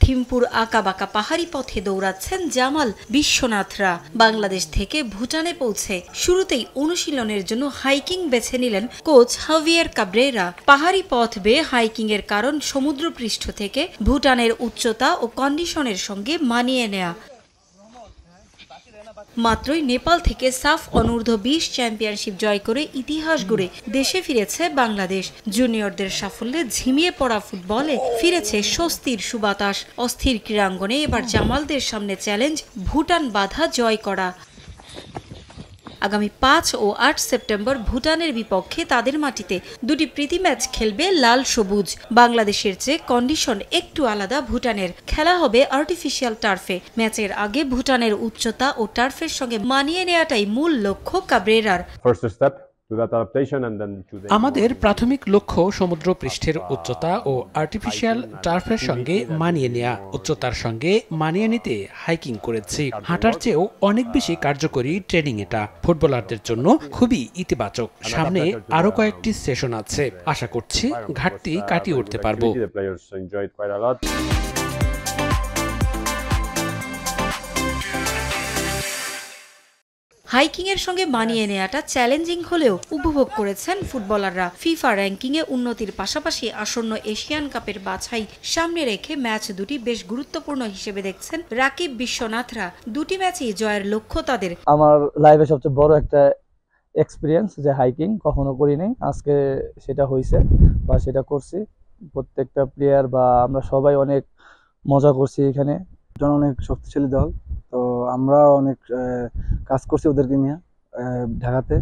থিমপুর আঁকাবাঁকা পাহাড়ি পথে দৌড়াচ্ছেন জামাল বিশ্বনাথরা। বাংলাদেশ থেকে ভুটানে পৌঁছে শুরুতেই অনুশীলনের জন্য হাইকিং বেছে নিলেন কোচ হাভিয়ের কাব্রেরা। পাহাড়ি পথ বেয়ে হাইকিং এর কারণ সমুদ্রপৃষ্ঠ থেকে ভুটানের উচ্চতা ও কন্ডিশনের সঙ্গে মানিয়ে নেয়া। মাত্রই নেপাল থেকে সাফ অনূর্ধ্ব 20 চ্যাম্পিয়নশিপ জয় করে ইতিহাস গড়ে দেশে ফিরেছে বাংলাদেশ। জুনিয়রদের সাফল্যে ঝিমিয়ে পড়া ফুটবলে ফিরেছে স্বস্তির সুবাতাস। অস্থির ক্রীড়াঙ্গনে এবার জামালদের সামনে চ্যালেঞ্জ ভুটান বাধা জয় করা। আগামী 5 ও 8 সেপ্টেম্বর ভুটানের বিপক্ষে তাদের মাটিতে দুটি প্রীতি ম্যাচ খেলবে লাল সবুজ। বাংলাদেশের চেয়ে কন্ডিশন একটু আলাদা ভুটানের। খেলা হবে আর্টিফিশিয়াল টার্ফে। ম্যাচের আগে ভুটানের উচ্চতা ও টার্ফের সঙ্গে মানিয়ে নেওয়াটাই মূল লক্ষ্য কাব্রেরার। আমাদের প্রাথমিক লক্ষ্য সমুদ্র পৃষ্ঠের উচ্চতা ও আর্টিফিশিয়াল টার্ফের সঙ্গে মানিয়ে নেওয়া। উচ্চতার সঙ্গে মানিয়ে নিতে হাইকিং করেছি। হাঁটার চেয়েও অনেক বেশি কার্যকরী ট্রেনিং এটা। ফুটবলারদের জন্য খুবই ইতিবাচক। সামনে আরো কয়েকটি সেশন আছে। আশা করছি ঘাটতি কাটিয়ে উঠতে পারবো। হাইকিং এর সঙ্গে মানিয়ে নেওয়াটা চ্যালেঞ্জিং হলেও উপভোগ করেছেন ফুটবলাররা। ফিফা র্যাঙ্কিং এ উন্নতির পাশাপাশি আসন্ন এশিয়ান কাপের বাছাই সামনে রেখে ম্যাচ দুটি বেশ গুরুত্বপূর্ণ হিসেবে দেখছেন রাকিব বিশ্বনাথরা। দুটি ম্যাচই জয়ের লক্ষ্য তাদের। আমার লাইফে সবচেয়ে বড় একটা এক্সপিরিয়েন্স যে হাইকিং কখনো করিনি, আজকে সেটা হয়েছে বা সেটা করছি। প্রত্যেকটা প্লেয়ার বা আমরা সবাই অনেক মজা করছি এখানে। অনেক শক্তিশালী দল, তো আমরা অনেক কাজ করছি ওদেরকে নিয়ে ঢাকাতে।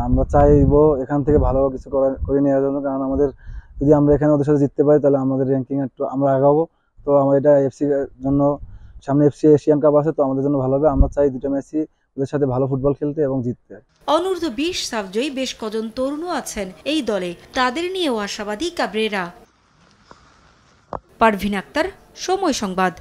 আমরা চাইবো এখান থেকে ভালো কিছু করে নেওয়ার জন্য, কারণ আমাদের যদি আমরা এখানে ওদের সাথে জিততে পারি তাহলে আমাদের র্যাঙ্কিং একটু আমরা আগাবো। তো আমাদের এটা এফসির জন্য, সামনে এফসি এশিয়ান কাপ আছে, তো আমাদের জন্য ভালো হবে। আমরা চাই দুটো ম্যাচই ওদের সাথে ভালো ফুটবল খেলতে এবং জিততে। অনূর্ধ্ব 20 সাফজয়ী বেশ কজন তরুণও আছেন এই দলে। তাদের নিয়েও আশাবাদী কাব্রেরা। পারভিন আক্তার, সময় সংবাদ।